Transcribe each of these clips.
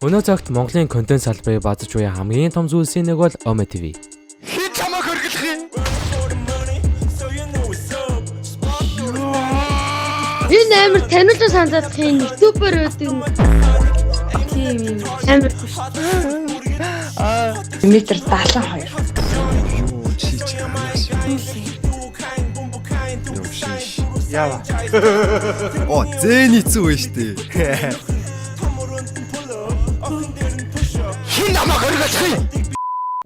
Өнөө цагт Монголын контент салбарын базж буй хамгийн том зүйлсийн нэг бол Ome TV. Хин чамаа хөргөлөх юм. Энэ амар таниулж санагдах юм ютубер үүдэн. Тийм амар метр 72. Юу чич яа. О, зэний зүг вэ штэ. Хин намаа хөргөлөх юм.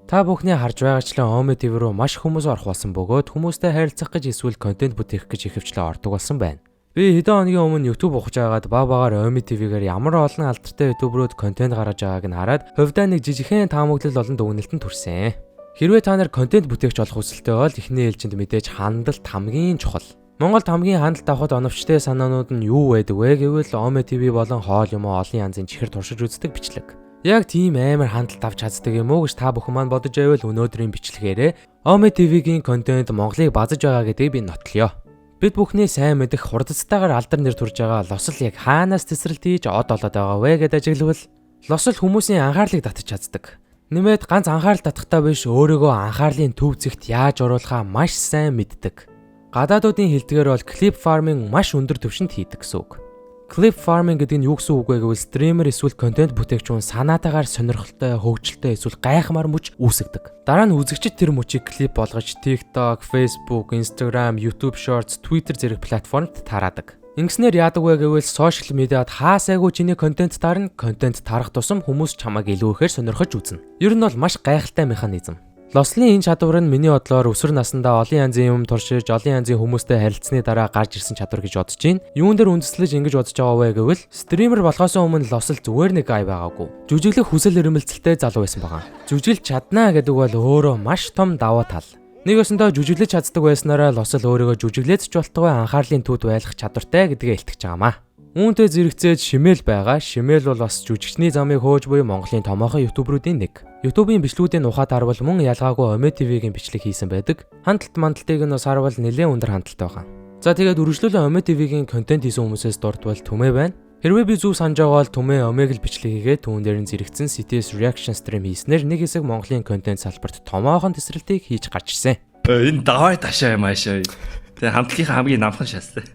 Та бүхний харж байгаачлан Ome TV руу маш хүмүүс орох болсон бөгөөд хүмүүстэй харилцах гэж эсвэл контент бүтээх гэж ихэвчлэн ордог болсон байна. Би хэдэн хоногийн өмнө YouTube ухаж байгаад багаар Ome TV-гээр ямар олон алдартай ютуберүүд контент гаргаж байгааг нь хараад хувьдаа нэг жижигхэн таамаглал болон дүгнэлтэн төрсөн. Хэрвээ та нар контент бүтээгч болох хүсэлтэй бол эхний ээлжинд мэдээж хандлт хамгийн чухал. Монголд хамгийн хандлт авахд оновчтой санаанууд нь юу байдаг вэ гэвэл Ome TV болон хоол юм олон янзын чихэр туршиж үздэг бичлэг. Яг тийм амар хандлт авч чаддаг юм уу гэж та бүхэн маань бодож байвал өнөөдрийн бичлэгээрээ Ome TV-гийн контент Монголыг базж байгаа гэдгийг би нотлоё. Бид бүхний сайн мэдэх хурдцтайгаар алдар нэр турж байгаа лосол яг хаанаас тесрэлт хийж од болоод байгаа вэ гэдээ ажиглавал лосол хүмүүсийн анхаарлыг татаж чаддаг. Нэмээд ганц анхаарал татахтаа биш өөрийгөө анхаарлын төв зэгт яаж оруулахаа маш сайн мэддэг. Гадаадуудын хэлдгээр бол клип фарминг маш өндөр түвшинд хийдэг гэсэн үг. Clip farming гэдэг нь юу гэсэн үг вэ гэвэл стример эсвэл контент бүтээгч хүн санаатаагаар сонирхолтой, хөгжилтэй эсвэл гайхмаар мөч үүсгдэг. Дараа нь үзэгчид тэр мөчийг клип болгож TikTok, Facebook, Instagram, YouTube Shorts, Twitter зэрэг платформд тараадаг. Ингэснээр яадаг вэ гэвэл сошиал медиад хаасайгүй чиний контент таарна, контент тарах тусам хүмүүс чамайг илүү ихээр сонирхож үзнэ. Ер нь бол маш гайхалтай механизм. Лослын энэ чадвар нь миний бодлоор өсвөр насндаа олон янзын юм туршиж, олон янзын хүмүүстэй харилцсны дараа гарч ирсэн чадвар гэж бодож байна. Юун дээр үндэслэж ингэж бодож байгаа вэ гэвэл стример болохоос өмнө лосол зүгээр нэг ай байгаагүй. Жүжиглэх хүсэл эрмэлзэлтэй залуу байсан байгаа. Жүжиглж чаднаа гэдэг бол өөрөө маш том давуу тал. Нэг өсөндөө жүжиглэж чаддаг байснараа лосол өөрийгөө жүжиглээч болтгой анхаарлын төвд байлгах чадвартай гэдгээ илтгэж байгаамаа. Үүнтэй зэрэгцээд Шимэл байгаа. Шимэл бол бас жүжигчний замыг хөөж буй Монголын томоохон ютуберүүдийн нэг. YouTube-ийн бичлэгүүдийн ухаад харвал мөн ялгаагүй Ome TV-гийн бичлэг хийсэн байдаг. Хандлт мандалтыг нь бас харвал нэлээд өндөр хандлт байгаа. За тэгээд үргэлжлүүлэн Ome TV-гийн контент хийсэн хүмүүсээс дурдвал Түмээ байна. Хэрвээ би зөв санаж байгаа бол Түмээ Омег л бичлэг хийгээд түүн дээр нь зэрэгцэн CTS reaction stream хийснээр нэг хэсэг Монголын контент салбарт томоохон тесрэлтийг хийж гарч ирсэн. Энэ давай ташаа юм аашаа. Тэгээ хамтлагийнхаа хамгийн намхан шаастай.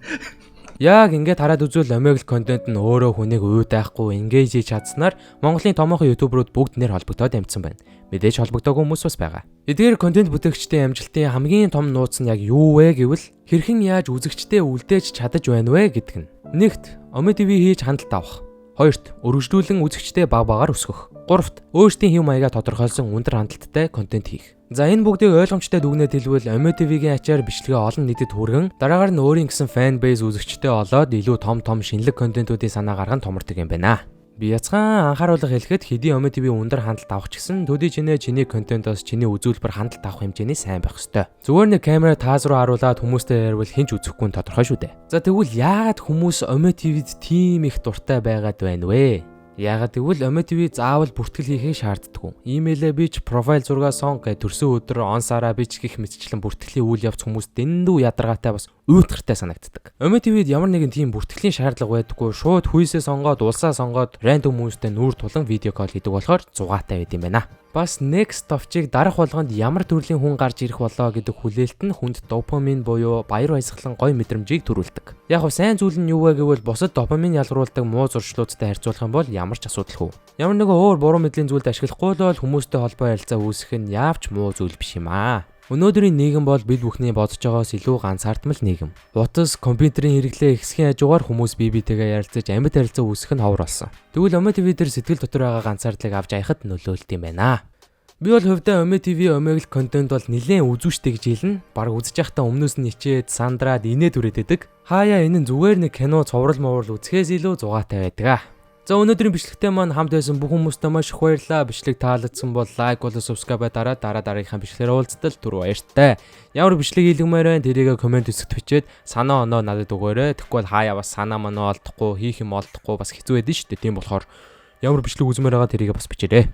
Яг ингээд хараад үзвэл Омег контент нь өөрөө хүнийг уйдахгүй engage хийж чадсанаар Монголын томоохон ютуберүүд бүгд нэр холбогдоод амжсан байна. Мэдээж холбогдоогүй хүмүүс бас байгаа. Эдгээр контент бүтээгчдийн амжилтын хамгийн том нууц нь яг юу вэ гэвэл хэрхэн яаж үзэгчтэй үлдээж чадаж байна вэ гэдэг нь. Нэгт Ome TV хийж хандлт авах. Хоёрт өргөжлүүлэн үзэгчтэй багаар өсгөх. Гуравт өөрсдийн хэв маягаа тодорхойлсон өндөр хандлттай контент хийх. За энэ бүгдийг ойлгомжтой дүгнээд хэлбэл Ome TV-гийн ачаар бичлэгээ олон нийтэд хүргэн дараагаар нь өөрийн гэсэн фэн бейс үзэгчтэй олоод илүү том шинэлэг контентуудын санаа гарган томордог юм байна. Би яцхан анхааруулга хэлэхэд хэдий Ome TV өндөр хандлт авах ч гэсэн төдий чиний контентоос чиний үзүүлбэр хандлт авах хэмжээний сайн байх ёстой. Зүгээр нэг камера таас руу харуулад хүмүүстэй ярил хинч үзэхгүй нь тодорхой шүү дээ. За тэгвэл яагаад хүмүүс Ome TV-д тийм их дуртай байгаад байна вэ? Яагаад гэвэл Ome TV заавал бүртгэл хийхийг шаарддаг. Имэйлээ бич, профайл зургаа сон гэж төрсөн өдөр онсараа бич гэх мэтчлэн бүртгэлийн үйл явц хүмүүс дэндүү ядаргаатай бас уйтгартай санагддаг. Ome TV-д ямар нэгэн тийм бүртгэлийн шаардлага байдаггүй. Шууд хүйсээ сонгоод, улсаа сонгоод, рандом хүмүүстэй нүүр тулан видео кол хийдэг болохоор зугаатай байд юм байна. Бас next товчийг дарах болгонд ямар төрлийн хүн гарч ирэх болоо гэдэг хүлээлт нь хүнд допамин буюу баяр баясгалан гоё мэдрэмжийг төрүүлдэг. Яг нь сайн зүйл нь юу вэ гэвэл бусад допамин ялгаруулдаг муу зуршлуудтай харьцуулах юм бол ямар ч асуудалгүй. Ямар нэгэн өөр буруу мэдлийн зүйлд ашиглахгүй л бол хүмүүстэй холбоо харилцаа үүсгэх нь яавч муу зүйл биш юм аа. Өнөөдрийн нийгэм бол бид бүхний бодож байгаас илүү ганцаардмал нийгэм. Утас, компьютерийн хэрэглээ ихсхийн хажуугаар хүмүүс бие биетэйгээ ярилцаж амьд харилцаа үүсгэх нь ховор болсон. Тэгвэл Ome TV дээр сэтгэл дотор байгаа ганцаардлыг авч аяхад нөлөөлт юм байна. Би бол хувьдаа Ome TV Омег контент бол нэлээд үзүүштэй гэж хэлнэ. Бараг үзэж байхдаа өмнөөс нь ичээд, сандраад, инээд үрээдэдэг. Хаяа энэ нь зүгээр нэг кино цоврал моврал үзэхээс илүү зугаатай байдаг. За өнөөдрийн бичлэгтэй маань хамт байсан бүх хүмүүстээ маш их баярлалаа. Бичлэг таалагдсан бол лайк болон subscribe дараагийнхаа бичлэгээр уулзтал түр баяртай. Ямар бичлэг хийлгмээр байна тэрийг комент хэсэгт бичээд санаа оноо надад өгөөрэй. Тэгвэл хаяа бас санаа манаа олдохгүй, хийх юм олдохгүй бас хэцүү байдэн шүү дээ. Тийм болохоор ямар бичлэг үзмээр байгаа тэрийг бас бичээрэй.